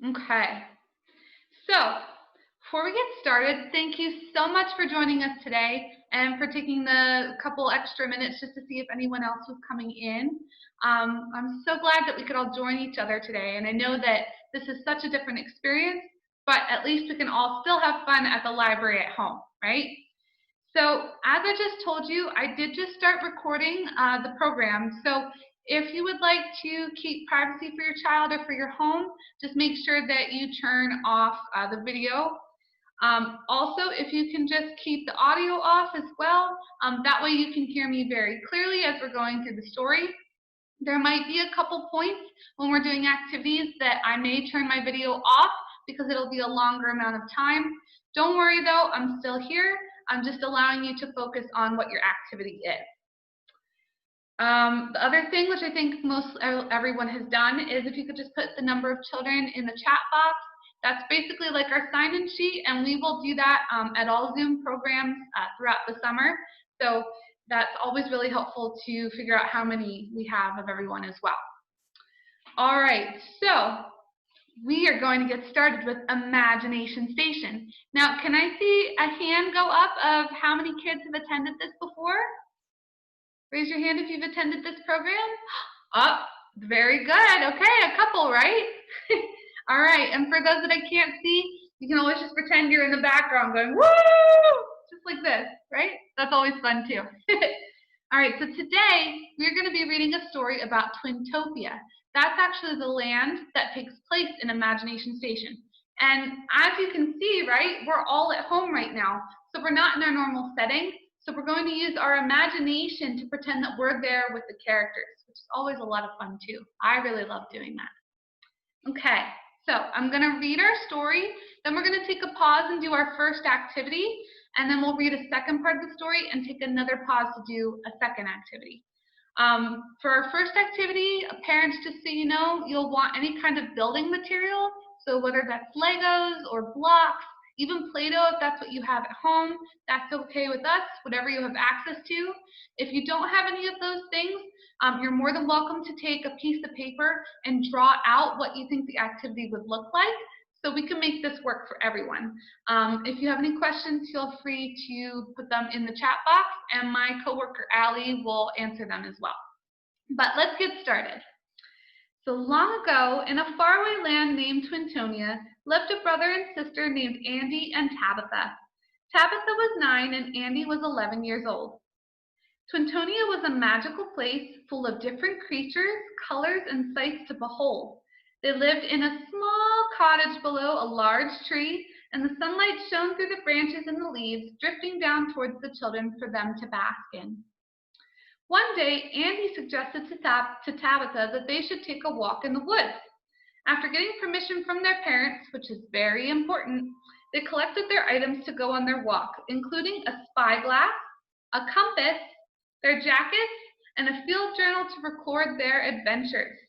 Okay. So, before we get started, thank you so much for joining us today and for taking the couple extra minutes just to see if anyone else was coming in. I'm so glad that we could all join each other today, and I know that this is such a different experience, but at least we can all still have fun at the library at home, right? So as I just told you, I did just start recording the program. So if you would like to keep privacy for your child or for your home, just make sure that you turn off the video. Also, if you can just keep the audio off as well, that way you can hear me very clearly as we're going through the story. There might be a couple points when we're doing activities that I may turn my video off because it'll be a longer amount of time. Don't worry though, I'm still here. I'm just allowing you to focus on what your activity is. The other thing, which I think most everyone has done, is if you could just put the number of children in the chat box. That's basically like our sign-in sheet, and we will do that at all Zoom programs throughout the summer. So that's always really helpful to figure out how many we have of everyone as well. All right, so we are going to get started with Imagination Station. Now, can I see a hand go up of how many kids have attended this before? Raise your hand if you've attended this program. Oh, very good. Okay, a couple, right? All right, and for those that I can't see, you can always just pretend you're in the background going, woo! Just like this, right? That's always fun too. All right, so today we're going to be reading a story about Twintopia. That's actually the land that takes place in Imagination Station. And as you can see, right, we're all at home right now. So we're not in our normal setting. So we're going to use our imagination to pretend that we're there with the characters, which is always a lot of fun too. I really love doing that. Okay, so I'm going to read our story, then we're going to take a pause and do our first activity, and then we'll read a second part of the story and take another pause to do a second activity. For our first activity, parents, just so you know, you'll want any kind of building material, so whether that's Legos or blocks, even Play-Doh if that's what you have at home, that's okay with us, whatever you have access to. If you don't have any of those things, you're more than welcome to take a piece of paper and draw out what you think the activity would look like so we can make this work for everyone. If you have any questions, feel free to put them in the chat box and my coworker Allie will answer them as well. But let's get started. So long ago, in a faraway land named Twintonia, lived a brother and sister named Andy and Tabitha. Tabitha was 9 and Andy was 11 years old. Twintonia was a magical place full of different creatures, colors, and sights to behold. They lived in a small cottage below a large tree, and the sunlight shone through the branches and the leaves, drifting down towards the children for them to bask in. One day, Andy suggested to Tabitha that they should take a walk in the woods. After getting permission from their parents, which is very important, they collected their items to go on their walk, including a spyglass, a compass, their jackets, and a field journal to record their adventures.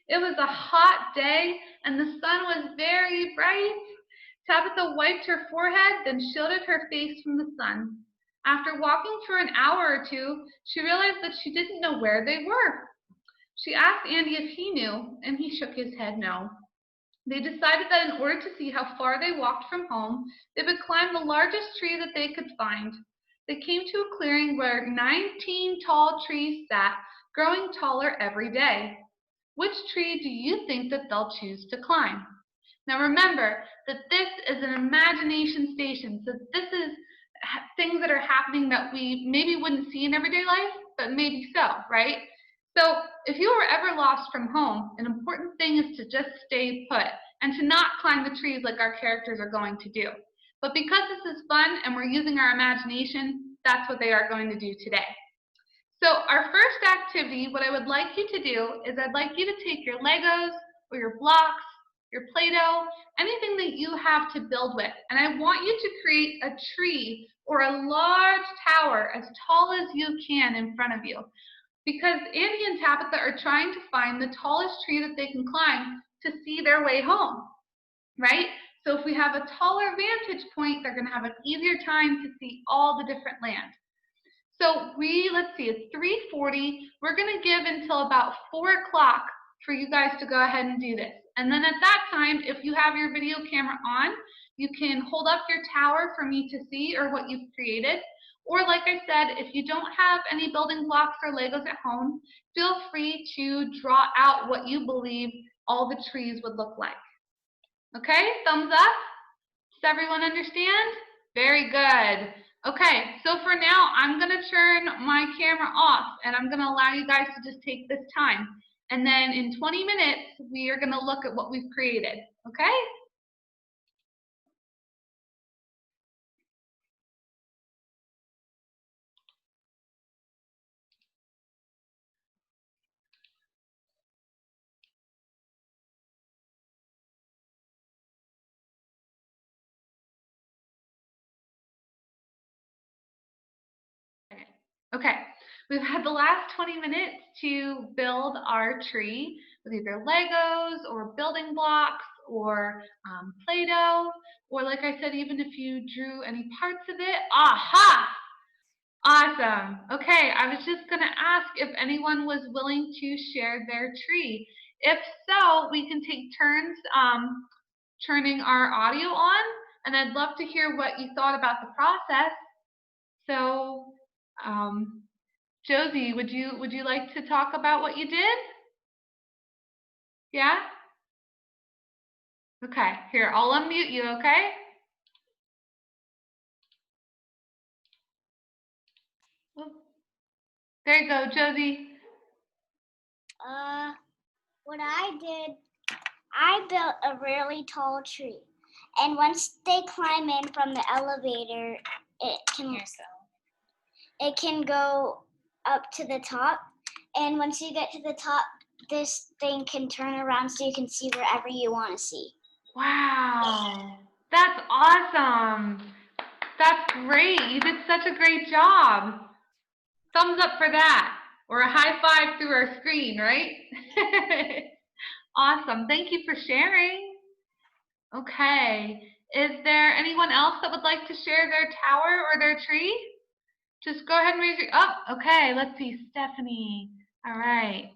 It was a hot day, and the sun was very bright. Tabitha wiped her forehead, then shielded her face from the sun. After walking for an hour or two, she realized that she didn't know where they were. She asked Andy if he knew, and he shook his head no. They decided that in order to see how far they walked from home, they would climb the largest tree that they could find. They came to a clearing where 19 tall trees sat, growing taller every day. Which tree do you think that they'll choose to climb? Now remember that this is an imagination station, so this is things that are happening that we maybe wouldn't see in everyday life, but maybe so, right? So if you were ever lost from home, an important thing is to just stay put and to not climb the trees like our characters are going to do. But because this is fun and we're using our imagination, that's what they are going to do today. So our first activity, what I would like you to do is I'd like you to take your Legos or your blocks, your Play-Doh, anything that you have to build with, and I want you to create a tree or a large tower as tall as you can in front of you. Because Andy and Tabitha are trying to find the tallest tree that they can climb to see their way home, right? So if we have a taller vantage point, they're going to have an easier time to see all the different land. So let's see, it's 3:40. We're going to give until about 4 o'clock for you guys to go ahead and do this. And then at that time, if you have your video camera on, you can hold up your tower for me to see or what you've created. Or like I said, if you don't have any building blocks or Legos at home, feel free to draw out what you believe all the trees would look like. Okay, thumbs up? Does everyone understand? Very good. Okay, so for now, I'm going to turn my camera off, and I'm going to allow you guys to just take this time. And then in 20 minutes, we are going to look at what we've created, okay? Okay, we've had the last 20 minutes to build our tree with either Legos or building blocks or Play-Doh, or like I said, even if you drew any parts of it. Aha! Awesome. Okay, I was just going to ask if anyone was willing to share their tree. If so, we can take turns turning our audio on, and I'd love to hear what you thought about the process. So, Josie, would you like to talk about what you did? Yeah? Okay, here, I'll unmute you, okay? There you go, Josie. What I did, I built a really tall tree. And once they climb in from the elevator, it can go up to the top. And once you get to the top, this thing can turn around so you can see wherever you want to see. Wow, that's awesome. That's great. You did such a great job. Thumbs up for that. Or a high five through our screen, right? Awesome. Thank you for sharing. Okay. Is there anyone else that would like to share their tower or their tree? Just go ahead and raise your, oh, okay. Let's see, Stephanie. All right.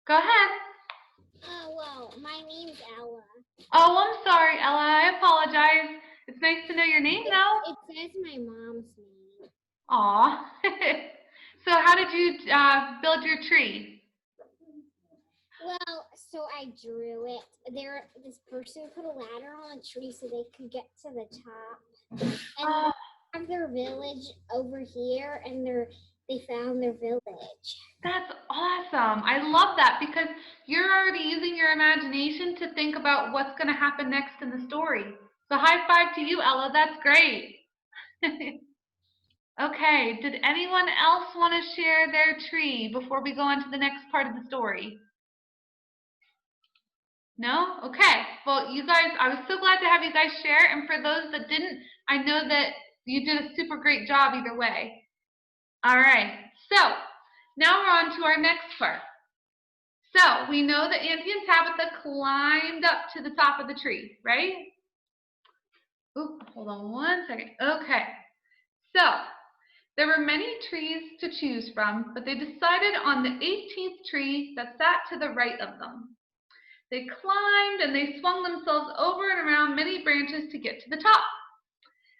Go ahead. Well, my name's Ella. Oh, I'm sorry, Ella. I apologize. It's nice to know your name, though. It says my mom's name. Aw. So how did you build your tree? Well, so I drew it. This person put a ladder on a tree so they could get to the top. And they have their village over here, and they found their village. That's awesome. I love that because you're already using your imagination to think about what's going to happen next in the story. So high five to you, Ella. That's great. Okay, did anyone else want to share their tree before we go on to the next part of the story? No? Okay. Well, you guys, I was so glad to have you guys share. And for those that didn't, I know that you did a super great job either way. All right. So now we're on to our next part. So we know that Andy and Tabitha climbed up to the top of the tree, right? Ooh, hold on one second. Okay. So there were many trees to choose from, but they decided on the 18th tree that sat to the right of them. They climbed and they swung themselves over and around many branches to get to the top.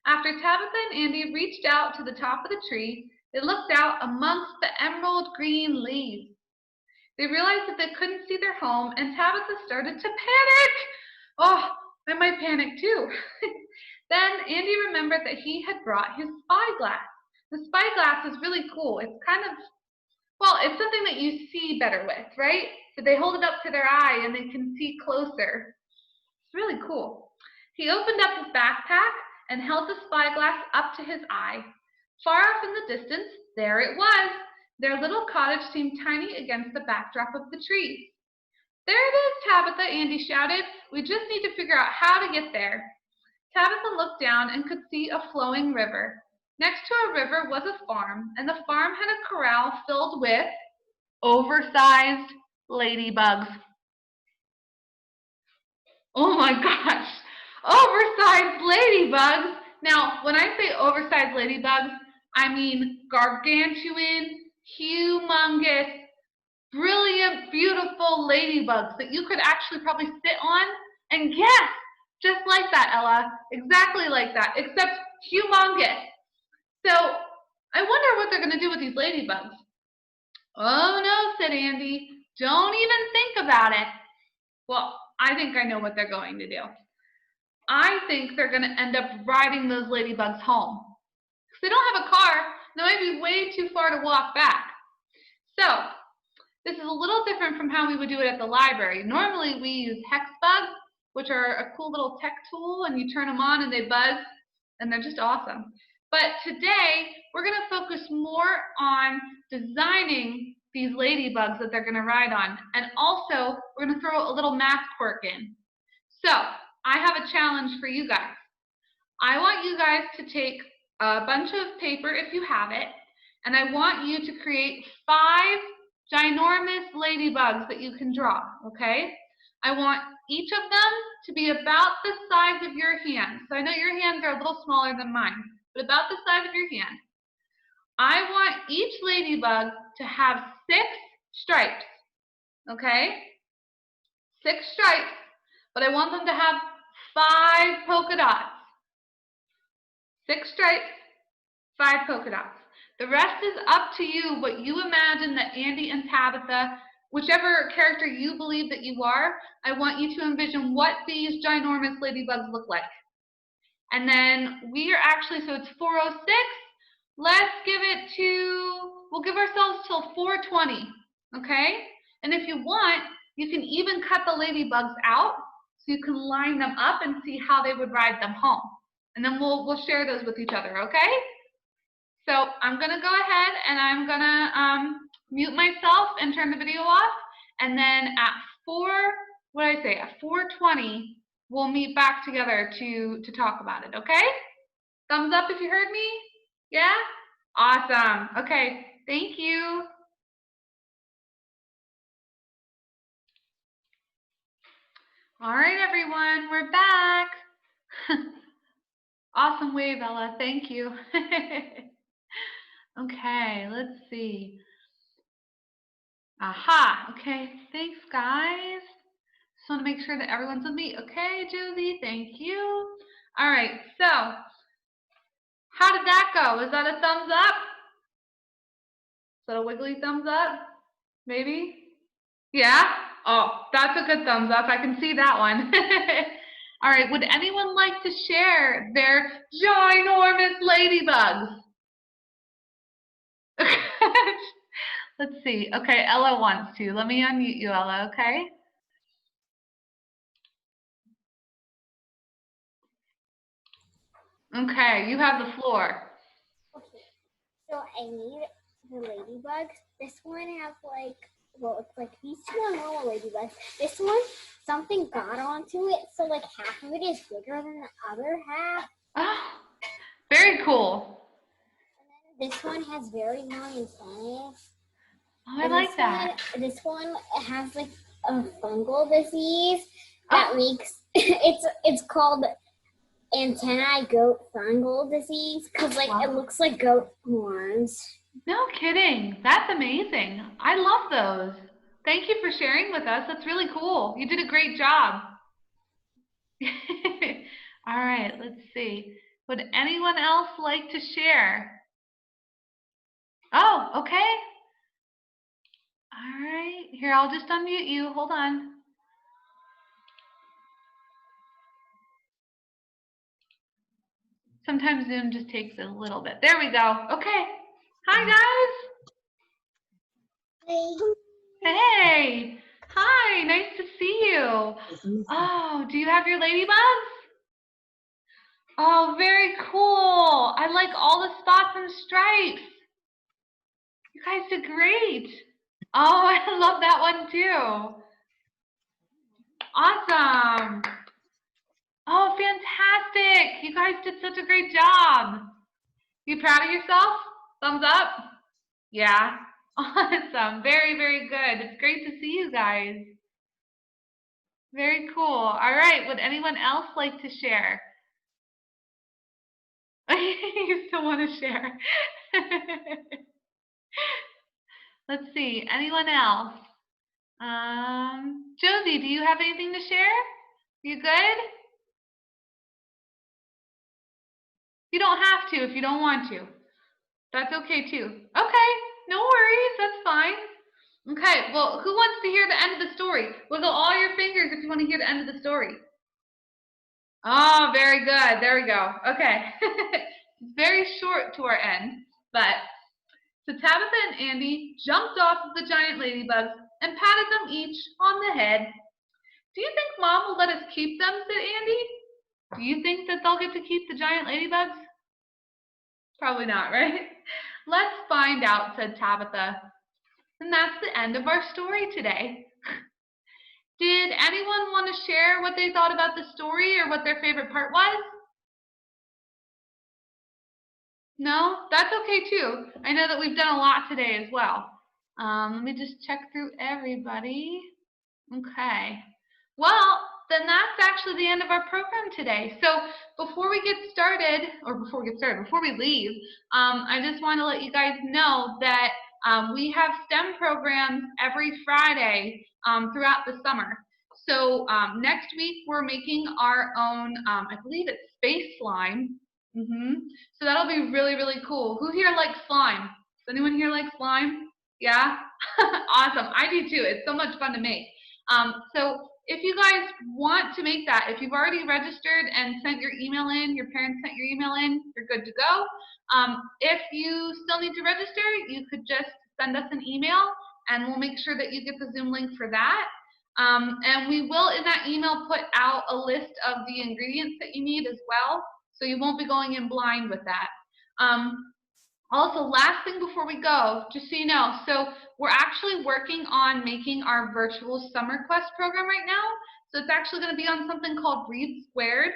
After Tabitha and Andy reached out to the top of the tree, they looked out amongst the emerald green leaves. They realized that they couldn't see their home, and Tabitha started to panic. Oh, I might panic too. Then Andy remembered that he had brought his spyglass. The spyglass is really cool. It's kind of, well, it's something that you see better with, right? So they hold it up to their eye and they can see closer. It's really cool. He opened up his backpack and held the spyglass up to his eye. Far off in the distance, there it was. Their little cottage seemed tiny against the backdrop of the trees. There it is, Tabitha, Andy shouted. We just need to figure out how to get there. Tabitha looked down and could see a flowing river. Next to a river was a farm, and the farm had a corral filled with oversized ladybugs. Oh my gosh, oversized ladybugs. Now, when I say oversized ladybugs, I mean gargantuan, humongous, brilliant, beautiful ladybugs that you could actually probably sit on and guess, just like that, Ella. Exactly like that, except humongous. So I wonder what they're going to do with these ladybugs. Oh no, said Andy. Don't even think about it. Well, I think I know what they're going to do. I think they're going to end up riding those ladybugs home. Because they don't have a car, and it might be way too far to walk back. So, this is a little different from how we would do it at the library. Normally, we use HexBug, which are a cool little tech tool, and you turn them on and they buzz, and they're just awesome. But today, we're going to focus more on designing these ladybugs that they're going to ride on. And also, we're going to throw a little math quirk in. So, I have a challenge for you guys. I want you guys to take a bunch of paper, if you have it, and I want you to create 5 ginormous ladybugs that you can draw, okay? I want each of them to be about the size of your hand. So I know your hands are a little smaller than mine, but about the size of your hand. I want each ladybug to have 6 stripes, okay? 6 stripes, but I want them to have 5 polka dots. 6 stripes, 5 polka dots. The rest is up to you, what you imagine that Andy and Tabitha, whichever character you believe that you are, I want you to envision what these ginormous ladybugs look like. And then we are actually, so it's 4:06. Let's give it to, we'll give ourselves till 4:20, okay? And if you want, you can even cut the ladybugs out so you can line them up and see how they would ride them home. And then we'll share those with each other, okay? So I'm going to go ahead and I'm going to mute myself and turn the video off. And then at 4:20, we'll meet back together to talk about it, okay? Thumbs up if you heard me? Yeah? Awesome. Okay, thank you. All right, everyone, we're back. Awesome wave, Ella. Thank you. Okay, let's see. Aha, okay, thanks guys. Just want to make sure that everyone's with me. Okay, Josie, thank you. All right, so how did that go? Is that a thumbs up? Is that a wiggly thumbs up? Maybe? Yeah? Oh, that's a good thumbs up. I can see that one. All right, would anyone like to share their ginormous ladybugs? Let's see. Okay, Ella wants to. Let me unmute you, Ella, okay? Okay, you have the floor. Okay, so I need the ladybugs. This one has like, well, it's like these 2 are normal ladybugs. This one, something got onto it, so like half of it is bigger than the other half. Oh, very cool. And then this one has very long antennas. Oh, I like that. This one has like a fungal disease that makes it's called antennae goat fungal disease because like it looks like goat horns. No kidding. That's amazing. I love those. Thank you for sharing with us. That's really cool. You did a great job. All right, let's see. Would anyone else like to share? Oh, okay. All right. Here, I'll just unmute you. Hold on. Sometimes Zoom just takes a little bit. There we go. Okay. Hi, guys. Hey. Hi. Nice to see you. Oh, do you have your ladybugs? Oh, very cool. I like all the spots and stripes. You guys did great. Oh, I love that one too. Awesome. Oh, fantastic. You guys did such a great job. You proud of yourself? Thumbs up? Yeah. Awesome. Very, very good. It's great to see you guys. Very cool. All right. Would anyone else like to share? You still want to share? Let's see, anyone else? Josie, do you have anything to share? You good? You don't have to if you don't want to. That's okay too. Okay, no worries, that's fine. Okay, well, who wants to hear the end of the story? Wiggle all your fingers if you want to hear the end of the story. Oh, very good. There we go. Okay. It's very short to our end, but so Tabitha and Andy jumped off of the giant ladybugs and patted them each on the head. Do you think Mom will let us keep them? Said Andy. Do you think that they'll get to keep the giant ladybugs? Probably not, right? Let's find out, said Tabitha. And that's the end of our story today. Did anyone want to share what they thought about the story or what their favorite part was? No? That's okay too. I know that we've done a lot today as well. Let me just check through everybody. Okay. Well, then that's actually the end of our program today. So before we leave, I just want to let you guys know that we have STEM programs every Friday throughout the summer. So next week we're making our own, I believe it's space slime. So that'll be really, really cool. Who here likes slime? Does anyone here like slime? Yeah? Awesome. I do too. It's so much fun to make. So if you guys want to make that, if you've already registered and sent your email in, your parents sent your email in, you're good to go. If you still need to register, you could just send us an email and we'll make sure that you get the Zoom link for that. And we will in that email put out a list of the ingredients that you need as well, so you won't be going in blind with that. Also, last thing before we go, just so you know, so we're actually working on making our virtual Summer Quest program right now. So it's actually going to be on something called Read Squared.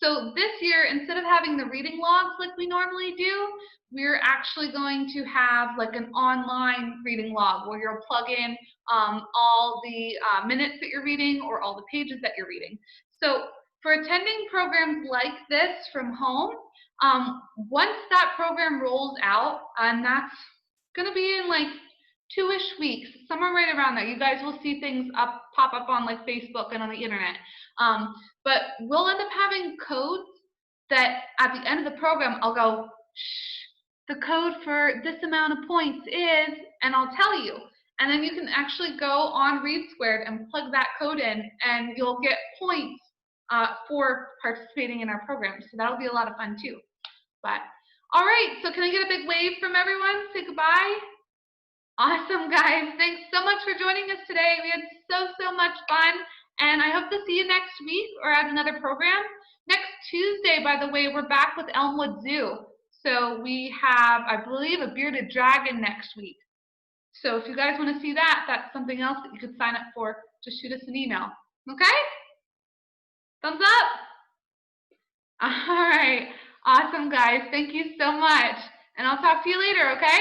So this year, instead of having the reading logs like we normally do, we're actually going to have like an online reading log where you'll plug in all the minutes that you're reading or all the pages that you're reading. So for attending programs like this from home, once that program rolls out, and that's going to be in like 2-ish weeks, somewhere right around there. You guys will see things pop up on like Facebook and on the internet. But we'll end up having codes that at the end of the program, I'll go, shh, the code for this amount of points is, and I'll tell you. And then you can actually go on Read Squared and plug that code in, and you'll get points for participating in our program. So that'll be a lot of fun too. But all right, so can I get a big wave from everyone? Say goodbye. Awesome, guys. Thanks so much for joining us today. We had so much fun, and I hope to see you next week or at another program. Next Tuesday, by the way, we're back with Elmwood Zoo. So we have, I believe, a bearded dragon next week. So if you guys want to see that, that's something else that you could sign up for. Just shoot us an email. Okay? Thumbs up? All right. Awesome, guys. Thank you so much. And I'll talk to you later, okay?